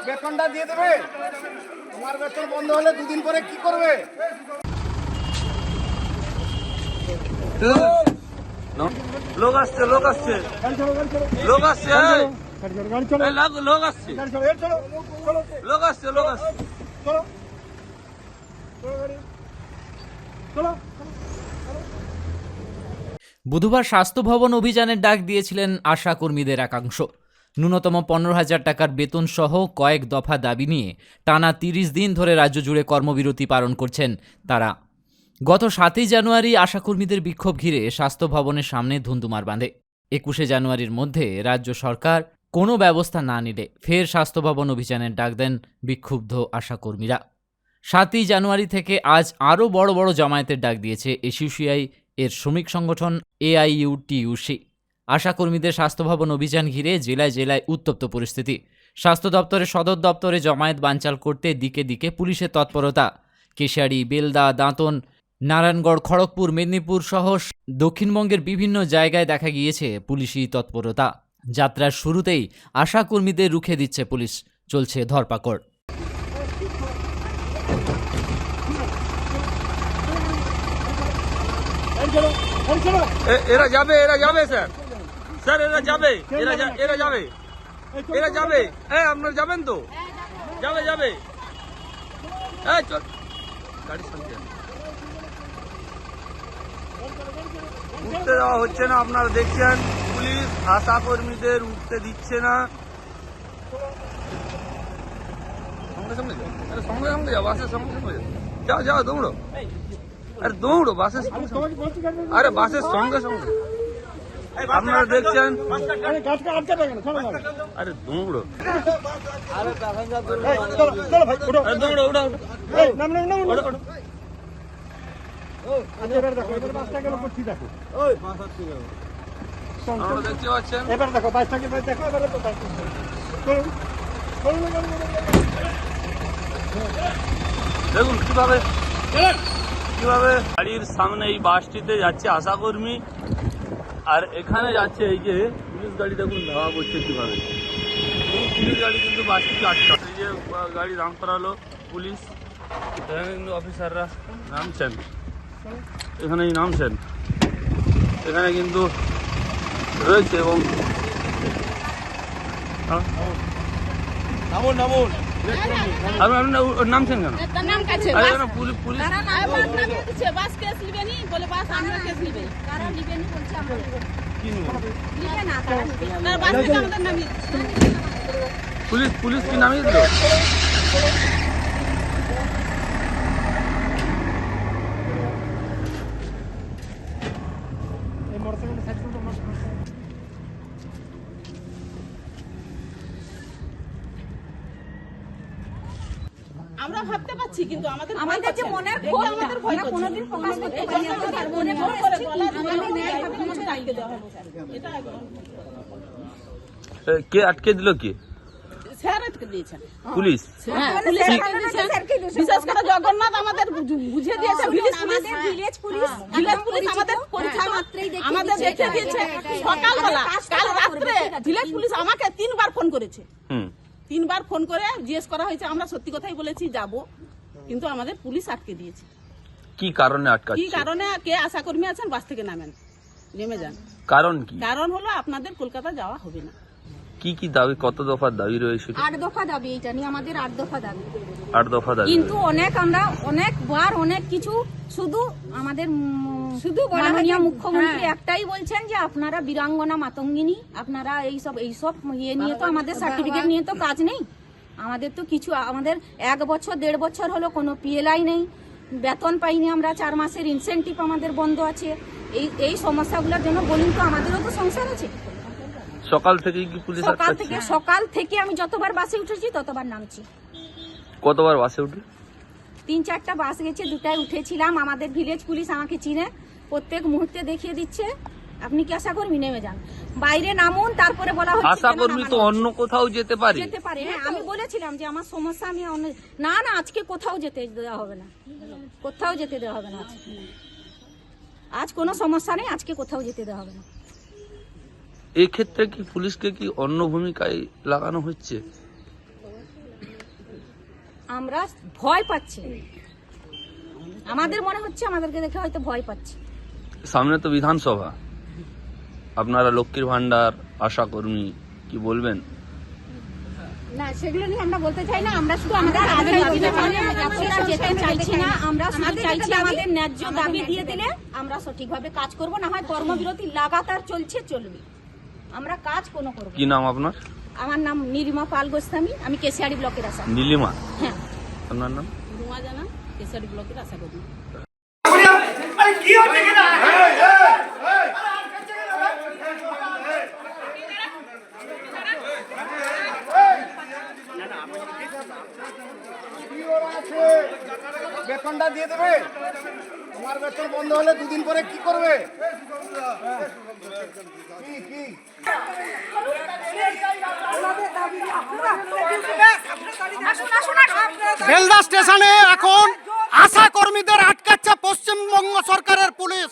বেতনটা দিয়ে দেবে। তোমার বেতন বন্ধ হলে দুদিন পরে কি করবে? লোক আসছে, লোক আসছে, লোক আসছে, লোক আসছে, লোক আসছে, লোক আসছে। বুধবার স্বাস্থ্য ভবন অভিযানের ডাক দিয়েছিলেন আশা কর্মীদের একাংশ। ন্যূনতম 15,000 টাকার বেতন সহ কয়েক দফা দাবি নিয়ে টানা 30 দিন ধরে রাজ্য জুড়ে কর্মবিরতি পালন করছেন তারা। গত 7 জানুয়ারি আশাকর্মীদের বিক্ষোভ ঘিরে স্বাস্থ্য ভবনের সামনে ধুন্ধুমার বাঁধে। 21 জানুয়ারির মধ্যে রাজ্য সরকার কোনো ব্যবস্থা না নিলে ফের স্বাস্থ্য ভবন অভিযানের ডাক দেন বিক্ষুব্ধ আশাকর্মীরা। 7 জানুয়ারি থেকে আজ আরও বড় বড় জামায়াতের ডাক দিয়েছে এসইউসিআই এর শ্রমিক সংগঠন AIUTUC। আশাকর্মীদের স্বাস্থ্য ভবন অভিযান ঘিরে জেলায় জেলায় উত্তপ্ত পরিস্থিতি। স্বাস্থ্য দপ্তরের সদর দপ্তরে জমায়েত বানচাল করতে দিকে দিকে পুলিশের তৎপরতা। কেশিয়াড়ি, বেলদা, দাঁতন, নারায়ণগড়, খড়গপুর, মেদিনীপুর সহ দক্ষিণবঙ্গের বিভিন্ন জায়গায় দেখা গিয়েছে পুলিশি তৎপরতা। যাত্রার শুরুতেই আশাকর্মীদের রুখে দিচ্ছে পুলিশ, চলছে ধরপাকড়। এরা যাবে, এরা যাবে স্যার, স্যার এরা যাবে, এরা যাবে, এরা যাবে। হ্যাঁ আপনারা যাবেন তো? যাবে, যাবে। হ্যাঁ চল, গাড়ি সামনে উঠতে দেওয়া হচ্ছে না। আপনারা দেখছেন পুলিশ আশা কর্মীদের উঠতে দিচ্ছে না। সঙ্গে সঙ্গে যাও, আরে সঙ্গে সঙ্গে যাও, বাসের সঙ্গে সঙ্গে যাও, যাও যাও, দৌড়ো, আরে দৌড়ো বাসের সঙ্গে সঙ্গে, আরে বাসের সঙ্গে সঙ্গে। আপনারা দেখছেন, আরে দৌড়ো, দৌড়ো, ওটা দেখতে পাচ্ছেন। এবার দেখো বাইকটাকে দেখো, এবারে তো দেখুন কিভাবে কিভাবে গাড়ির সামনে এই বাসটিতে যাচ্ছে আশাকর্মী, আর এখানে যাচ্ছে এই যে পুলিশ গাড়ি। দেখুন ধাওয়া করছে কিভাবে, পুলিশ গাড়ি কিন্তু বাসটিকে আটকা। এই যে গাড়ি দাঁড় করালো পুলিশ, এখানে কিন্তু অফিসাররা নামছেন, এখানেই নামছেন, এখানে কিন্তু রয়েছে। এবং নামছেন কেন? পুলিশ কি নামিয়ে দিল? আমরা ভাবতে পারছি, কিন্তু আমাদের যে মনের ভয়, আমাদের ভয় কোনোদিন প্রকাশ করতে পারি না। আমাদের মনে ভয় করে কে আটকে দিল? কি স্যার আটকে দিয়েছেন? পুলিশ। বিশেষ করে জগন্নাথ আমাদের বুঝিয়ে দিয়েছে, ভিলেজ পুলিশ আমাদের পরীক্ষা মাত্রই আমাদের দেখে দিয়েছে। সকালবেলা কাল রাত্রে ভিলেজ পুলিশ আমাকে 3 বার ফোন করেছে। 3 বার ফোন করে জিজ্ঞেস করা হয়েছে, আমরা সত্যি কথাই বলেছি যাব, কিন্তু আমাদের পুলিশ আটকে দিয়েছে। কি কারণে আটকাচ্ছে? কি কারণে? কে আশাকর্মী আছেন বাস থেকে নেমে যান। কারণ কি? কারণ হলো আপনাদের কলকাতা যাওয়া হবে না। কি কি দাবি, কত দফার দাবি রয়েছে? 8 দফা দাবি, এটা নিয়ে আমাদের 8 দফা দাবি। 8 দফা দাবি, কিন্তু আমরা অনেকবার অনেক কিছু, শুধু মাননীয় মুখ্যমন্ত্রী একটাই বলছেন যে আপনারা বীরাঙ্গনা মাতঙ্গিনী, আপনারা এইসব ইয়ে নিয়ে তো আমাদের সার্টিফিকেট নিয়ে তো কাজ নেই। আমাদের তো কিছু, আমাদের 1 বছর 1.5 বছর হলো কোনো PLI নেই, বেতন পাইনি আমরা, 4 মাসের ইনসেন্টিভ আমাদের বন্ধ আছে। এই সমস্যাগুলোর জন্য বলুন তো, আমাদেরও তো সংসার আছে। সকাল থেকে কি পুলিশ? সকাল থেকে আমি যতবার বাসে উঠেছি ততবার নামছি। কতবার বাসে উঠি? 3-4টা বাস গেছে, 2টায় উঠেছিলাম। আমাদের ভিলেজ পুলিশ আমাকে চিনে, প্রত্যেক মুহূর্তে দেখিয়ে দিচ্ছে। আপনি কি আশাকর্মী নেমে যান, বাইরে নামুন, তারপরে বলা হচ্ছে আশাকর্মী তো অন্য কোথাও যেতে পারে। যেতে পারে। হ্যাঁ, আমি বলেছিলাম যে আমার সমস্যা আমি অন্য না না আজকে কোথাও যেতে দেওয়া হবে না, কোথাও যেতে দেওয়া হবে না আজ কোনো সমস্যা নেই, আজকে কোথাও যেতে দেওয়া হবে না। এই ক্ষেত্রে কি পুলিশকে কি অন্য ভূমিকায় লাগানো হচ্ছে? আমরা ভয় পাচ্ছি, আমাদের মনে হচ্ছে আমাদেরকে দেখে হয়তো ভয় পাচ্ছে। সামনে তো বিধানসভা, আপনারা লক্ষ্মীর ভান্ডার আশাকর্মী, কি বলবেন? না সেগুলো নিয়ে আমরা বলতে চাই না, আমরা শুধু আমাদের যেতে চাইছি না, আমরা শুধু চাইছি আমাদের ন্যায্য দাবি দিয়ে দিলে আমরা সঠিকভাবে কাজ করব, না হয় কর্মবিরতি লাগাতার চলবে, আমরা কাজ কোনো করব। কি নাম আপনার? আমার নাম নীলিমা পাল গোস্বামী, আমি কেশিয়াড়ি ব্লকের আশা। নীলিমা? হ্যাঁ। আপনার নাম? রুমা জানা, কেশিয়াড়ি ব্লকের আশা করি। বেতনটা দিয়ে দেবে, তোমার বেতন বন্ধ হলে দুদিন পরে কি করবে? কি বেলদা স্টেশনে এখন আশা কর্মীদের আটকাচ্ছে পশ্চিমবঙ্গ সরকারের পুলিশ।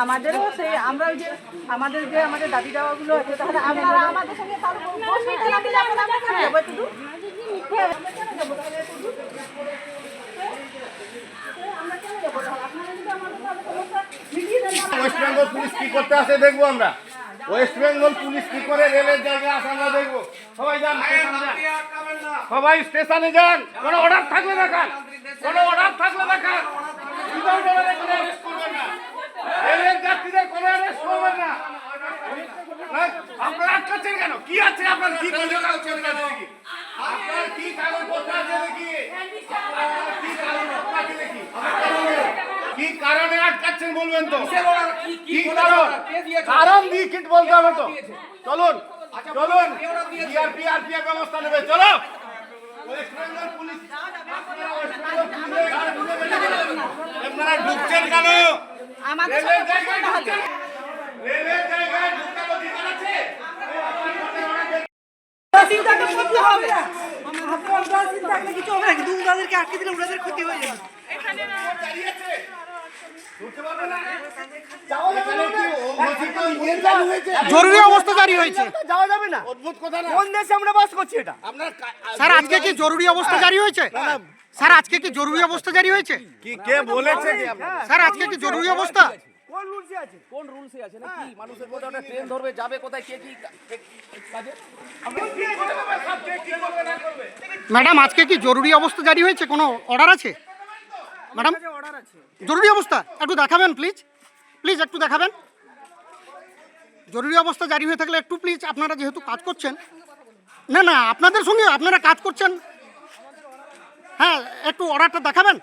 আমাদেরও সেই আমরা ওই যে আমাদের দাবি দাওয়াগুলো আছে, তাহলে আপনারা আমাদের সঙ্গে ওয়েস্ট বেঙ্গল পুলিশ কি করতে আসে দেখবো আমরা। ওয়েস্ট বেঙ্গল পুলিশ কি করে রেলের জায়গায় আসে আমরা দেখবো। সবাই যান, সবাই স্টেশনে যান। কোনো অর্ডার থাকলে দেখান, কোনো অর্ডার থাকলে দেখান। উইদাউট অর্ডারে কোনো অ্যারেস্ট করবেন না, রেলের যাত্রীদের কোনো অ্যারেস্ট করবেন না। আপনারা আটকাচ্ছেন কেন? কি আছে আপনার? কি কাগজপত্র দেখি, আপনার কি কাগজপত্র আছে দেখি, কি কাগজপত্র আছে দেখি, কি কারণে আটকাচ্ছেন বলবেন তো? কি কারণ? কারণ দিয়ে কিট বলতে হবে তো। চলুন চলুন, পিআরপিএফ ব্যবস্থা নেবে। চলো, ওয়েস্ট বেঙ্গল পুলিশ আপনারা ঢুকছেন কেন? আমাদের রেলের জায়গায় ঢুকছেন, রেলের জায়গায় ঢুকতে অধিকার আছে। কিছু হবে না, কিন্তু ওনাদেরকে আটকে দিলে ওনাদের ক্ষতি হয়ে যাবে। জরুরি অবস্থা জারি হয়েছে। যাওয়া যাবে না, অদ্ভুত কথা না। কোন দেশে আমরা বাস করছি? এটা আপনার স্যার আজকে কি জরুরি অবস্থা জারি হয়েছে? স্যার আজকে কি জরুরি অবস্থা জারি হয়েছে? কি কে বলেছে কি আপনার? স্যার আজকে কি জরুরি অবস্থা? কোন রুলসে আছে? কোন রুলসে আছে নাকি মানুষের কোথাও একটা ট্রেন ধরবে যাবে কোথায় কে কি কাজে ম্যাডাম আজকে কি জরুরি অবস্থা জারি হয়েছে? কোনো অর্ডার আছে ম্যাডাম? জরুরি অবস্থা একটু দেখাবেন প্লিজ, প্লিজ একটু দেখাবেন। জরুরি অবস্থা জারি হয়ে থাকলে একটু প্লিজ, আপনারা যেহেতু কাজ করছেন, না না আপনাদের সঙ্গে আপনারা কাজ করছেন, হ্যাঁ একটু অর্ডারটা দেখাবেন।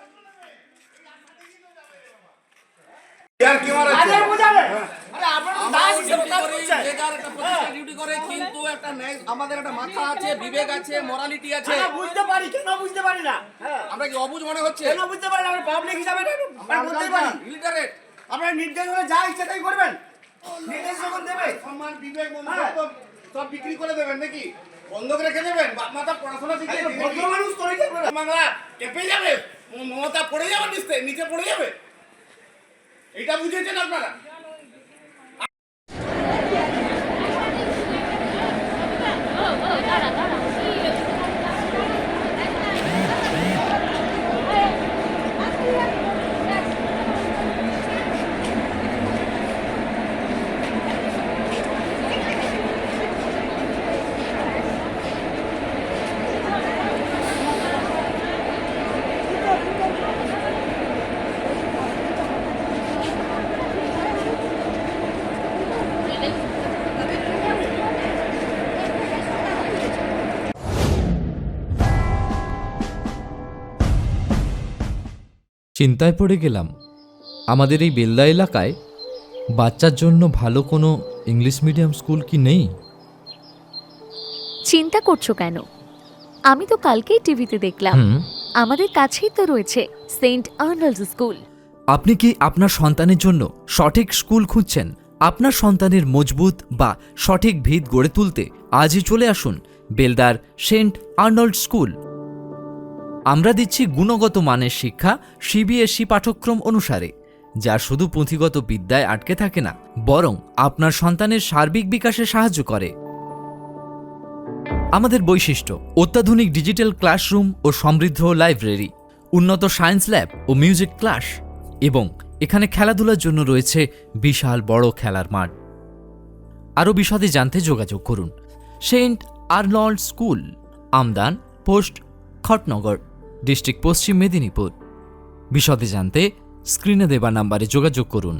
কিন্তু একটা আমাদের একটা মাথা আছে, বিবেক আছে, মরালিটি আছে। বুঝতে পারি, কেন বুঝতে পারি না? আমরা কি অবুঝ মনে হচ্ছে? কেন বুঝতে পারি না? আমরা পাবলিক হিসাবে বলতেই পারি। ইলিটারেট আপনারা নির্দেশ হলে যা ইচ্ছা তাই করবেন। নির্দেশ যখন দেবে, সম্মান বিবেক মনুষ্যত্ব সব বিক্রি করে দেবেন নাকি? বন্ধক রেখে দেবেন? বাপ মাতা পড়াশোনা শিখিয়ে ভদ্র মানুষ করে যাবে, বাংলা কেঁপে যাবে, মমতা পড়ে যাবে, নিচে পড়ে যাবে। এটা বুঝেছেন আপনারা? চিন্তায় পড়ে গেলাম। আমাদের এই বেলদা এলাকায় বাচ্চার জন্য ভালো কোনো ইংলিশ মিডিয়াম স্কুল কি নেই? চিন্তা করছো কেন? আমি তো কালকেই টিভিতে দেখলাম, আমাদের কাছেই তো রয়েছে সেন্ট আর্নল্ডস স্কুল। আপনি কি আপনার সন্তানের জন্য সঠিক স্কুল খুঁজছেন? আপনার সন্তানের মজবুত বা সঠিক ভিত গড়ে তুলতে আজই চলে আসুন বেলদার সেন্ট আর্নল্ড স্কুল। আমরা দিচ্ছি গুণগত মানের শিক্ষা সিবিএসই পাঠ্যক্রম অনুসারে, যা শুধু পুঁথিগত বিদ্যায় আটকে থাকে না, বরং আপনার সন্তানের সার্বিক বিকাশে সাহায্য করে। আমাদের বৈশিষ্ট্য: অত্যাধুনিক ডিজিটাল ক্লাসরুম ও সমৃদ্ধ লাইব্রেরি, উন্নত সায়েন্স ল্যাব ও মিউজিক ক্লাস, এবং এখানে খেলাধুলার জন্য রয়েছে বিশাল বড় খেলার মাঠ। আরও বিশদে জানতে যোগাযোগ করুন Saint Arnold School, Amdan post, Khatnagar, district Paschim Medinipur. বিশদে জানতে স্ক্রিনে দেওয়া নাম্বারে যোগাযোগ করুন।